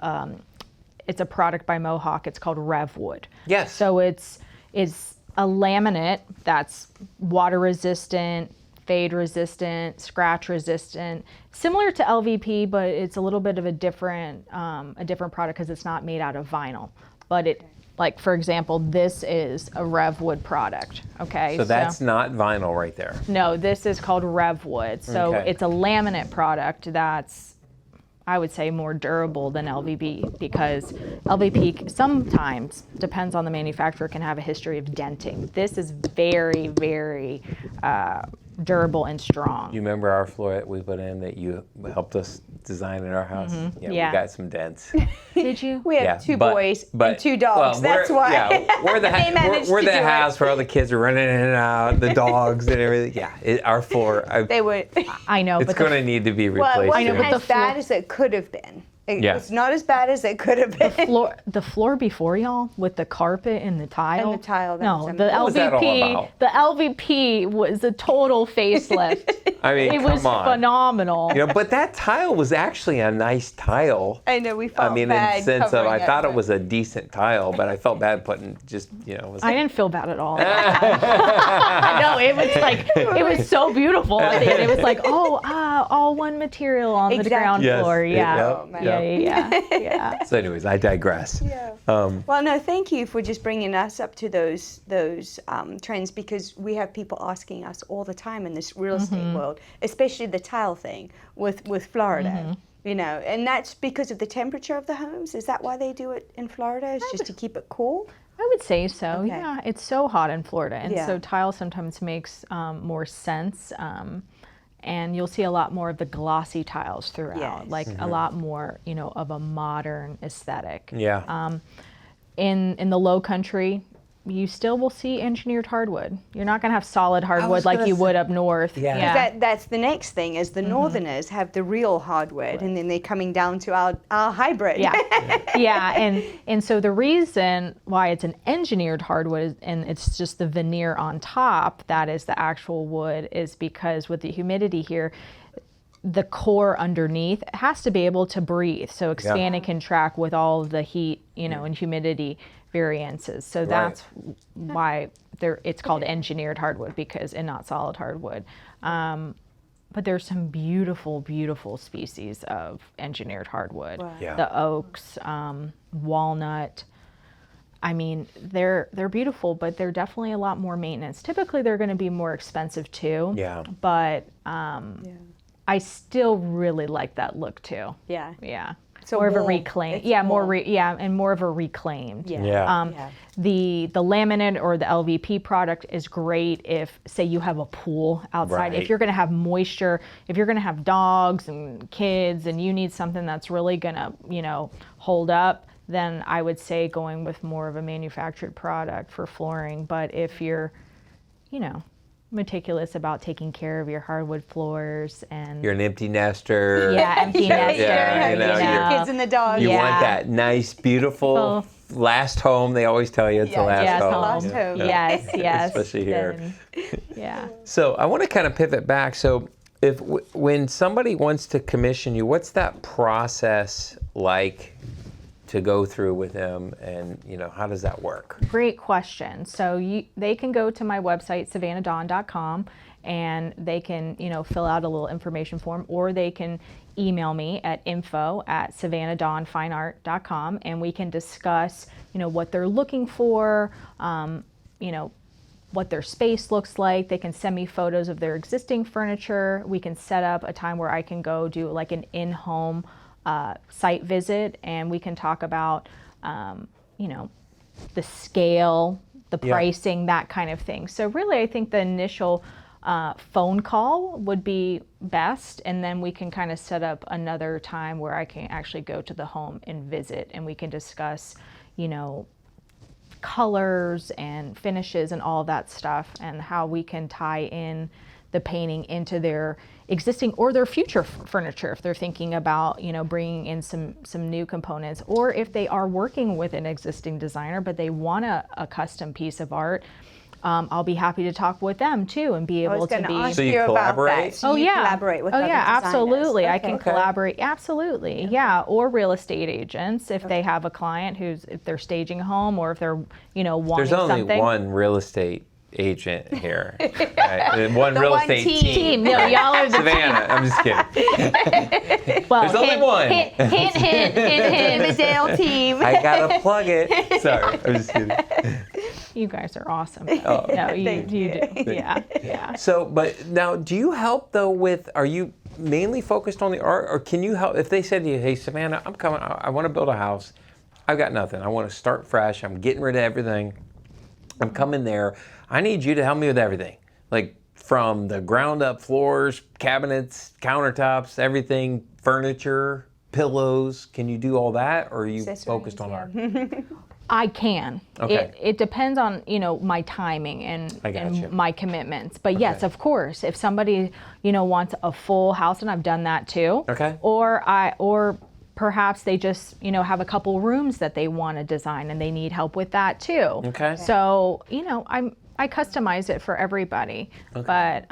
it's a product by Mohawk. It's called RevWood. Yes. So it's a laminate that's water resistant, fade resistant, scratch resistant, similar to LVP, but it's a little bit of a different product because it's not made out of vinyl. But like for example, this is a RevWood product. Okay. So that's not vinyl right there. No, this is called RevWood. So Okay. it's a laminate product that's, I would say, more durable than LVP, because LVP sometimes, depends on the manufacturer, can have a history of denting. This is very, very durable and strong. You remember our floor that we put in that you helped us design in our house? Yeah, Yeah. we got some dents. Did you? We have Yeah, two but- boys but- and two dogs. well, That's we're- why. Yeah, we're the, They managed we're to the do it. house where all the kids are running in and out, the dogs and everything. Yeah, our floor, They were. I know, it's but going to need to be replaced. Well, it wasn't soon. but the as bad floor- as it could have been. Yeah. It's not as bad as it could have been. the floor before y'all with the carpet and the tile. And the tile, that No, was the What was that all LVP. about? The LVP was a total facelift. I mean, It come was on. phenomenal. But that tile was actually a nice tile. I know, we I felt mean, in bad the sense of, covering I thought it but- was a decent tile, but I felt bad putting just, I didn't feel bad at all. No, it was like, it was so beautiful. And it was like, all one material on the ground Exactly. Yes, floor. it- Yeah. yep, Oh, man. Yeah. So anyways, I digress. Yeah. Um, Well, no, thank you for just bringing us up to those trends, because we have people asking us all the time in this real estate world, especially the tile thing with Florida. And that's because of the temperature of the homes. Is that why they do it in Florida? Is just to keep it cool? I would say so. Okay. Yeah, it's so hot in Florida, and Yeah. so tile sometimes makes more sense. And you'll see a lot more of the glossy tiles throughout, Yes. like a lot more, of a modern aesthetic. yeah. In the Lowcountry, you still will see engineered hardwood. You're not going to have solid hardwood was like gonna you say- would up north. Yeah. That's the next thing, is the Northerners have the real hardwood, and then they're coming down to our hybrid. Yeah, yeah, and so the reason why it's an engineered hardwood and it's just the veneer on top that is the actual wood is because with the humidity here, the core underneath has to be able to breathe, so expand and contract with all of the heat, and humidity variances. So that's why it's called engineered hardwood and not solid hardwood. But there's some beautiful, beautiful species of engineered hardwood. Wow. Yeah. The oaks, walnut. I mean, they're beautiful, but they're definitely a lot more maintenance. Typically, they're going to be more expensive too. Yeah. But I still really like that look too. Yeah. Yeah. So more of a warm. reclaimed. It's Yeah, more warm. and more of a reclaimed. Yeah. Yeah. Yeah. The laminate or the LVP product is great if, say, you have a pool outside. Right. If you're going to have moisture, if you're going to have dogs and kids, and you need something that's really going to, hold up, then I would say going with more of a manufactured product for flooring. But if you're, meticulous about taking care of your hardwood floors and You're an empty nester. empty nester, Yeah, Your kids and the dogs. You Yeah. want that nice, beautiful last home. They always tell you it's the last yes, home. the last home. Yes, Especially here. then- yeah. So I want to kind of pivot back. So when somebody wants to commission you, what's that process like to go through with them, and how does that work? Great question. So they can go to my website, savannahdawn.com, and they can, fill out a little information form, or they can email me at info@savannahdawnfineart.com, and we can discuss, what they're looking for, what their space looks like. They can send me photos of their existing furniture. We can set up a time where I can go do like an in-home site visit, and we can talk about, the scale, the Yeah. pricing, that kind of thing. So really, I think the initial phone call would be best, and then we can kind of set up another time where I can actually go to the home and visit, and we can discuss, colors and finishes and all that stuff, and how we can tie in the painting into their existing or their future furniture if they're thinking about bringing in some new components, or if they are working with an existing designer but they want a custom piece of art. I'll be happy to talk with them too and be able to be. So you collaborate? So you collaborate with other designers. Absolutely. Okay. I can collaborate. Absolutely. Yeah. Or real estate agents if they have a client if they're staging a home, or if they're wanting There's only something. one real estate agent here. Right? One real estate team. No, y'all are the Savannah. I'm just kidding. Well, There's only one. Hint. The Dale team. I gotta plug it. Sorry, I'm just kidding. You guys are awesome. Oh. No, you do. Yeah. So, but now, do you help though with? Are you mainly focused on the art, or can you help if they said to you, "Hey, Savannah, I'm coming. I want to build a house. I've got nothing. I want to start fresh. I'm getting rid of everything. I'm coming there. I need you to help me with everything, like from the ground up floors, cabinets, countertops, everything, furniture, pillows. Can you do all that, or are you focused on art? I can. Okay. It depends on my timing and my commitments. But yes, of course, if somebody wants a full house, and I've done that too. Okay. Or perhaps they just have a couple rooms that they want to design and they need help with that too. Okay. So I customize it for everybody. Okay. But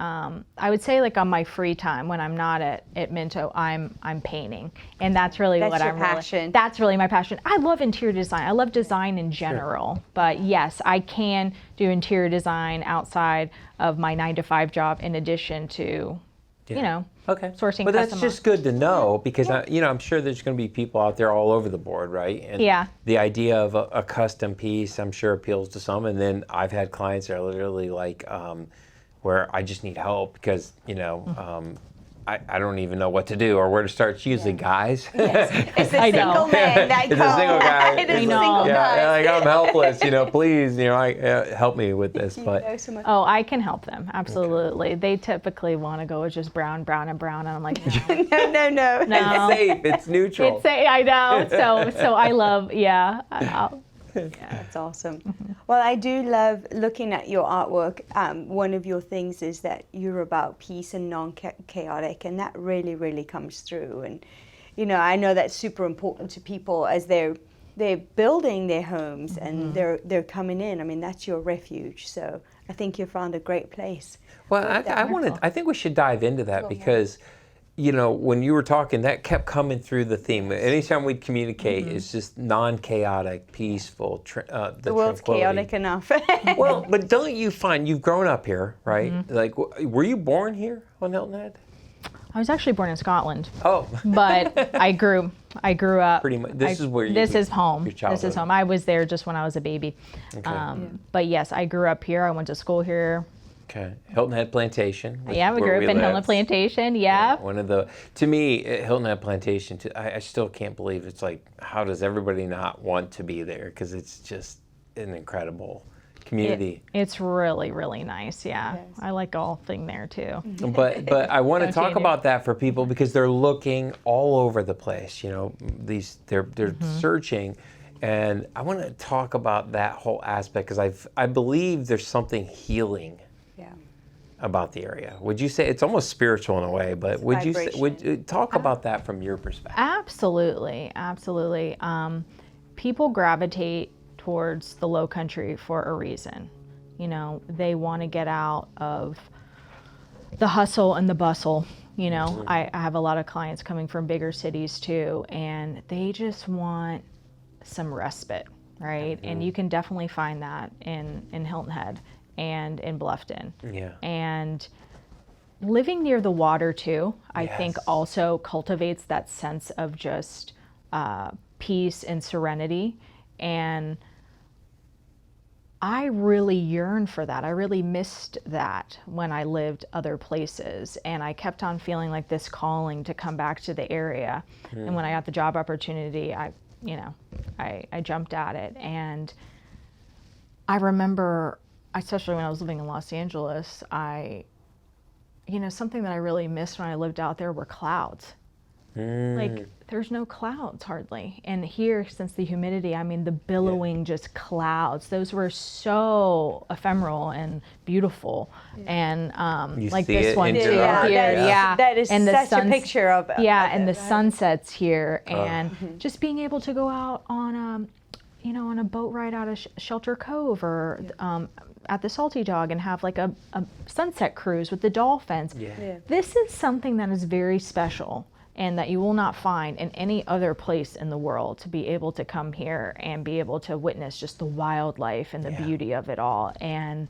I would say like on my free time when I'm not at Mento, I'm painting, and that's really what I'm passion. That's really my passion. I love interior design. I love design in general. But yes, I can do interior design outside of my 9-to-5 job in addition to Okay. sourcing. But that's custom just good to know because I'm sure there's going to be people out there all over the board, right? And the idea of a custom piece, I'm sure appeals to some. And then I've had clients that are literally like, where I just need help because I don't even know what to do or where to start. It's usually guys. Yes. It's a single man that It's a single guy. It is a single guy. Yeah, like I'm helpless. Please, help me with this. But oh, I can help them absolutely. Okay. They typically want to go with just brown, and I'm like, no. no. It's safe. It's neutral. It's safe. I know. So I love. Yeah. That's awesome. Well, I do love looking at your artwork. One of your things is that you're about peace and non-chaotic, and that really, really comes through. And, I know that's super important to people as they're building their homes and they're coming in. I mean, that's your refuge. So I think you found a great place. Well, I think we should dive into that because when you were talking, that kept coming through the theme. Anytime we communicate, it's just non-chaotic, peaceful. The world's chaotic enough. Well, but don't you find you've grown up here, right? Like, were you born here on Hilton Head? I was actually born in Scotland. Oh. But I grew up. Pretty much. This is home. This is home. I was there just when I was a baby. Okay. But yes, I grew up here. I went to school here. Okay, Hilton Head Plantation. Yeah, we grew up in Hilton Plantation. Yeah. One of to me, Hilton Head Plantation. I still can't believe it's like, how does everybody not want to be there? Because it's just an incredible community. It's really, really nice. Yeah, I like golfing there too. But I want to talk about that for people because they're looking all over the place. They're searching. And I want to talk about that whole aspect because I believe there's something healing about the area. Would you say it's almost spiritual in a way, but would you talk about that from your perspective? Absolutely. People gravitate towards the Lowcountry for a reason. They want to get out of the hustle and the bustle. I have a lot of clients coming from bigger cities too, and they just want some respite, right? And you can definitely find that in Hilton Head and in Bluffton. Yeah. And living near the water too, I think also cultivates that sense of just peace and serenity. And I really yearn for that. I really missed that when I lived other places. And I kept on feeling like this calling to come back to the area. And when I got the job opportunity, I jumped at it. And I remember, especially when I was living in Los Angeles, I something that I really missed when I lived out there were clouds. Like, there's no clouds hardly. And here, since the humidity, I mean, the billowing just clouds, those were so ephemeral and beautiful. And You like see this it one in too. your art, Yeah. That is And the such a suns- picture of it. Yeah, and the sunsets here, and just being able to go out on on a boat ride out of Shelter Cove or at the Salty Dog and have like a sunset cruise with the dolphins. This is something that is very special and that you will not find in any other place in the world, to be able to come here and be able to witness just the wildlife and the beauty of it all. And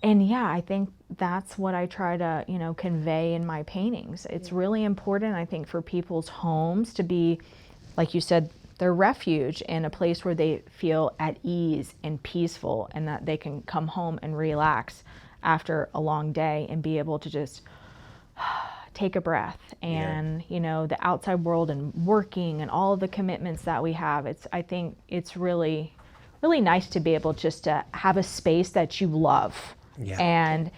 yeah, I think that's what I try to, convey in my paintings. It's really important, I think, for people's homes to be, like you said, their refuge and a place where they feel at ease and peaceful, and that they can come home and relax after a long day and be able to just take a breath. And the outside world and working and all of the commitments that we have, I think it's really nice to be able just to have a space that you love. And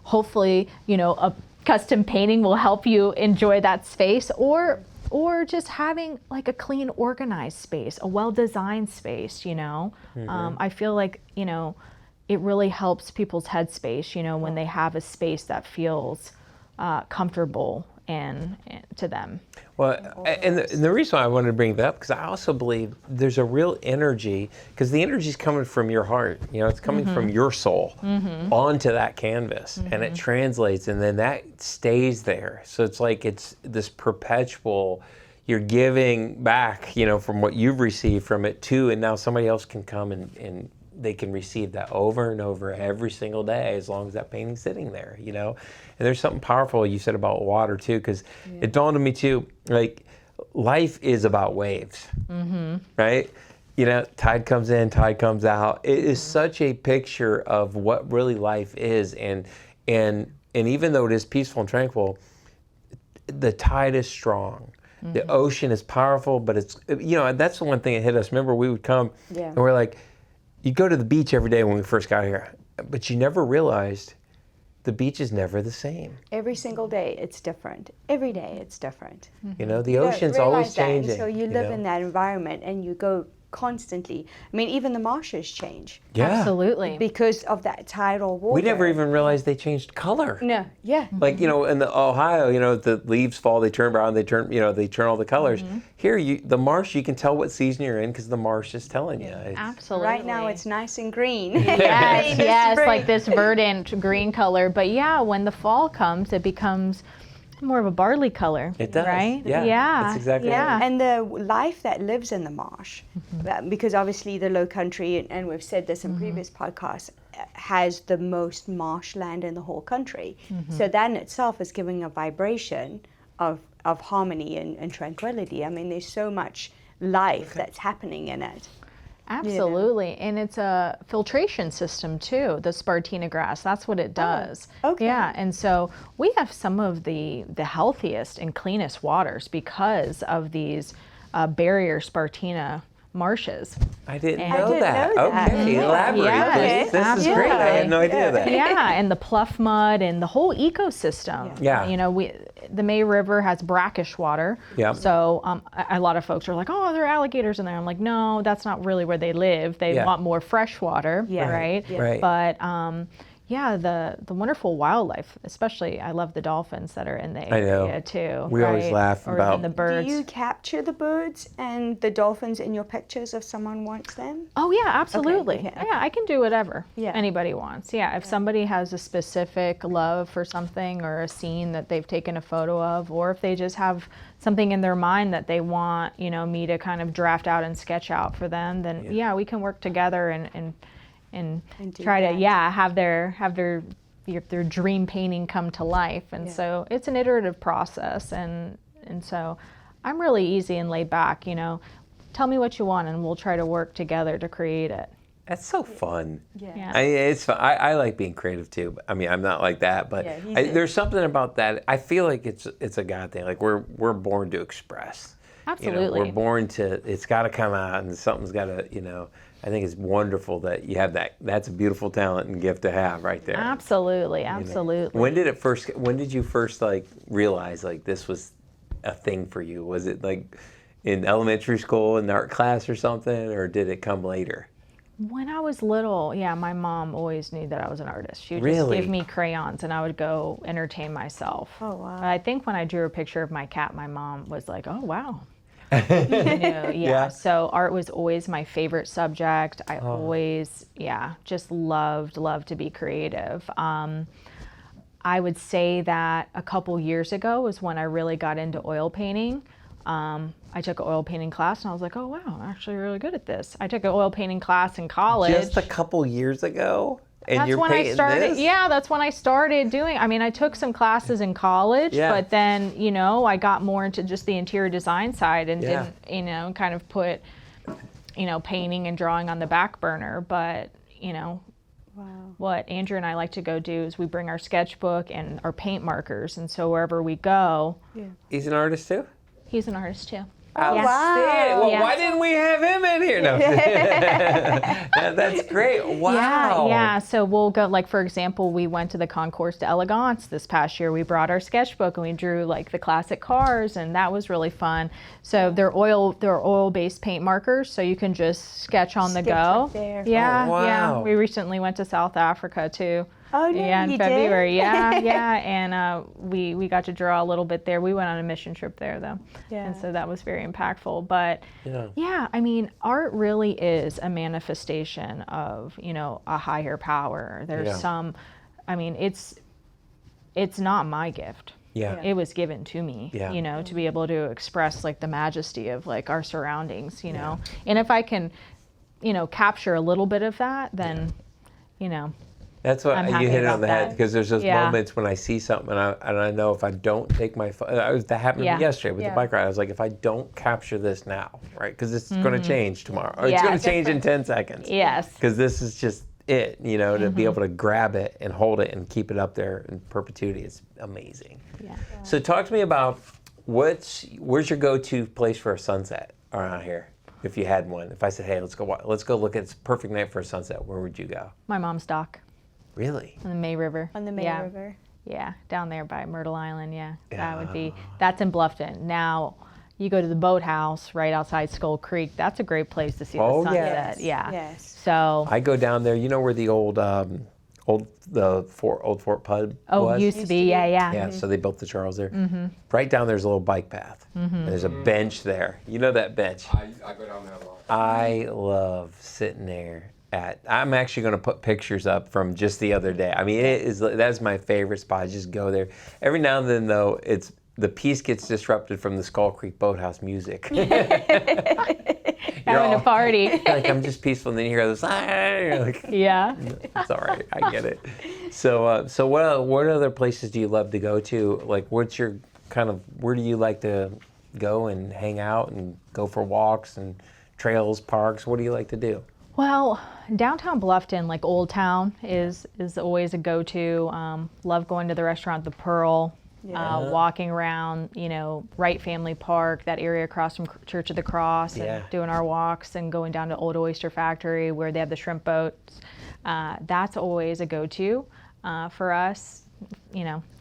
hopefully a custom painting will help you enjoy that space, or just having like a clean, organized space, a well-designed space. I feel like it really helps people's headspace when they have a space that feels comfortable and to them. Well, and the reason why I wanted to bring that up, because I also believe there's a real energy, because the energy is coming from your heart. It's coming from your soul onto that canvas, and it translates, and then that stays there. So it's like it's this perpetual, you're giving back, from what you've received from it too, and now somebody else can come and they can receive that over and over every single day, as long as that painting's sitting there, And there's something powerful you said about water too, because it dawned on me too, like life is about waves, right? Tide comes in, tide comes out. It is such a picture of what really life is, and even though it is peaceful and tranquil, the tide is strong. The ocean is powerful, but it's, that's the one thing that hit us. Remember, we would come and we're like, you go to the beach every day when we first got here, but you never realized the beach is never the same. Every single day it's different. Every day it's different. The ocean's always changing. So you live in that environment and you go constantly. I mean, even the marshes change. Yeah. Absolutely. Because of that tidal water. We never even realized they changed color. No, yeah. Like, in the Ohio, the leaves fall, they turn brown, they turn all the colors. Here, the marsh, you can tell what season you're in because the marsh is telling you. Absolutely. Right now it's nice and green. Yes, like this verdant green color. But yeah, when the fall comes, it becomes more of a barley color. It does. Right? Yeah. That's exactly right. And the life that lives in the marsh, because obviously the Lowcountry, and we've said this in previous podcasts, has the most marshland in the whole country. So that in itself is giving a vibration of harmony and tranquility. I mean, there's so much life that's happening in it. Absolutely. And it's a filtration system too, the Spartina grass. That's what it does. Okay. Yeah. And so we have some of the healthiest and cleanest waters because of these barrier Spartina marshes. I didn't know that. that. Okay, elaborate. Yes, This is great. I had no idea that. Yeah, and the pluff mud and the whole ecosystem. Yeah. The May River has brackish water. Yeah. So a lot of folks are like, oh, there are alligators in there. I'm like, no, that's not really where they live. They want more fresh water, right? Right. But the wonderful wildlife, especially I love the dolphins that are in the area too. We always laugh or about and the birds. Do you capture the birds and the dolphins in your pictures if someone wants them? Oh yeah, absolutely. Okay. Yeah, I can do whatever Yeah. anybody wants. Yeah, if somebody has a specific love for something or a scene that they've taken a photo of, or if they just have something in their mind that they want, me to kind of draft out and sketch out for them, then we can work together and try to have their dream painting come to life. And so it's an iterative process, and so I'm really easy and laid back. Tell me what you want and we'll try to work together to create it. That's so fun. Yeah. It's fun. I like being creative too. I mean, I'm not like that, but there's something about that. I feel like it's a God thing. Like we're born to express. Absolutely. We're born to, it's got to come out and something's got to, I think it's wonderful that you have that. That's a beautiful talent and gift to have right there. Absolutely, absolutely. When did you first like realize like this was a thing for you? Was it like in elementary school in the art class or something, or did it come later? When I was little, yeah, my mom always knew that I was an artist. She would just Really? give me crayons and I would go entertain myself. Oh, wow. I think when I drew a picture of my cat, my mom was like, oh, wow. Yeah. So art was always my favorite subject. I always, just loved to be creative. I would say that a couple years ago was when I really got into oil painting. I took an oil painting class and I was like, oh wow, I'm actually really good at this. I took an oil painting class in college. Just a couple years ago? And that's you're when I painting started. this? Yeah, that's when I started doing. I mean, I took some classes in college, but then I got more into just the interior design side and didn't, kind of put, painting and drawing on the back burner. But what Andrew and I like to go do is we bring our sketchbook and our paint markers, and so wherever we go. Yeah. He's an artist too? He's an artist too. Outstanding. Well, Yeah. why didn't we have him in here? No. That's great. Wow. Yeah. So we'll go, like, for example, we went to the Concours d'Elegance this past year. We brought our sketchbook and we drew like the classic cars, and that was really fun. So they're oil-based paint markers, so you can just sketch on the Sketch go. up there. Yeah. Oh, wow. Yeah. We recently went to South Africa too. Oh, no, Yeah, in you February. did? Yeah. And we got to draw a little bit there. We went on a mission trip there though. Yeah. And so that was very impactful. But yeah, I mean, art really is a manifestation of, a higher power. There's some, I mean, it's not my gift. Yeah. It was given to me, to be able to express like the majesty of like our surroundings, know. And if I can, capture a little bit of that, then, That's what I'm you happy hit it on about the head, that. because there's those moments when I see something and I know if I don't take my phone, that happened to me yesterday with the bike ride. I was like, if I don't capture this now, right? Because it's going to change tomorrow. Or it's going to change in 10 seconds. Yes. Because this is just it, to be able to grab it and hold it and keep it up there in perpetuity is amazing. Yeah. So talk to me about where's your go-to place for a sunset around here? If you had one, if I said, hey, let's go look at it's a perfect night for a sunset, where would you go? My mom's dock. Really? On the May River. On the May River. Yeah, down there by Myrtle Island, That would be, that's in Bluffton. Now, you go to the boathouse right outside Skull Creek. That's a great place to see the sunset. Yes. Yeah. Yes. So. I go down there, where the old Fort Pud was? Used to be, yeah. Yeah, so they built the Charles there. Right down there's a little bike path. And there's a bench there. You know that bench? I go down there a lot. I love sitting there. I'm actually going to put pictures up from just the other day. I mean, that's my favorite spot. I just go there. Every now and then, though, the peace gets disrupted from the Skull Creek Boathouse music. Having a party. Like, I'm just peaceful, and then you hear this, you're like, Yeah. it's all right, I get it. So what other places do you love to go to? Like, what's your where do you like to go and hang out and go for walks and trails, parks? What do you like to do? Well, downtown Bluffton, like Old Town, is always a go-to. Love going to the restaurant The Pearl, walking around, Wright Family Park, that area across from Church of the Cross, and doing our walks and going down to Old Oyster Factory where they have the shrimp boats. That's always a go-to for us.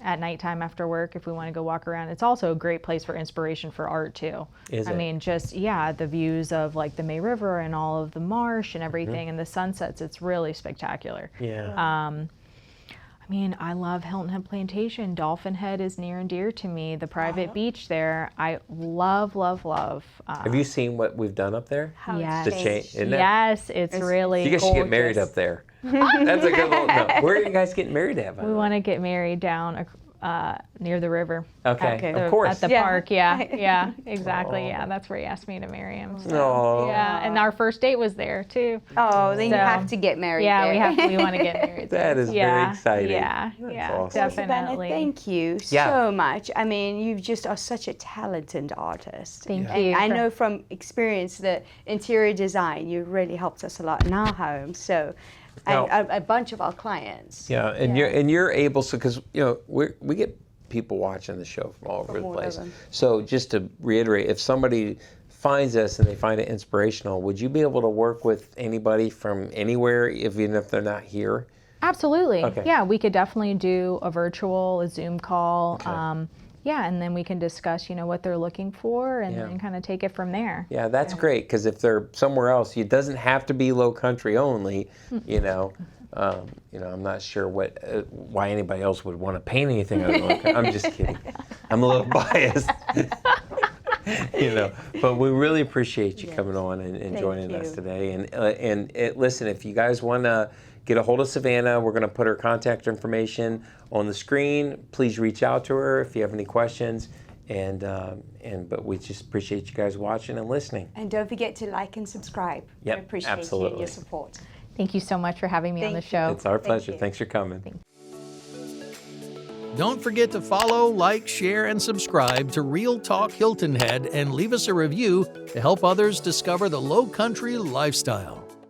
At nighttime after work, if we want to go walk around. It's also a great place for inspiration for art too. I mean, just the views of like the May River and all of the marsh and everything and the sunsets. It's really spectacular. Yeah. I mean, I love Hilton Head Plantation. Dolphin Head is near and dear to me. The private beach there, I love. Have you seen what we've done up there? Yes. To change, isn't it? Yes, it's really You guys should get married up there. That's a good one. No. Where are you guys getting married at? We want to get married down near the river. Okay, of course. At the park, yeah, exactly. Yeah, that's where he asked me to marry him. So, Aw. yeah, and our first date was there too. Oh, then you So, have to get married there. Yeah, we want to get married. That is very exciting. Yeah, awesome. Savannah, definitely. thank you so much. I mean, you just are such a talented artist. Thank And you. I know from experience that interior design, you really helped us a lot in our home. So, and Now- a bunch of our clients. Yeah, and you're able, so because we get people watching the show from all over From the all place. over. So just to reiterate, if somebody finds us and they find it inspirational, would you be able to work with anybody from anywhere, even if they're not here? Absolutely. Okay. Yeah, we could definitely do a virtual, a Zoom call. Okay. Yeah, and then we can discuss, what they're looking for and, Yeah. and kind of take it from there. Yeah, that's great, because if they're somewhere else, it doesn't have to be Lowcountry only. I'm not sure why anybody else would want to paint anything on Lowcountry. I'm just kidding. I'm a little biased. But we really appreciate you coming on and joining us today. And listen, if you guys want to get a hold of Savannah, we're going to put her contact information on the screen. Please reach out to her if you have any questions. But we just appreciate you guys watching and listening. And don't forget to like and subscribe. Yep, I appreciate absolutely. your support. Thank you so much for having me on the Thank you. show. It's our pleasure. you. Thanks for coming. Don't forget to follow, like, share, and subscribe to Real Talk Hilton Head and leave us a review to help others discover the Lowcountry lifestyle.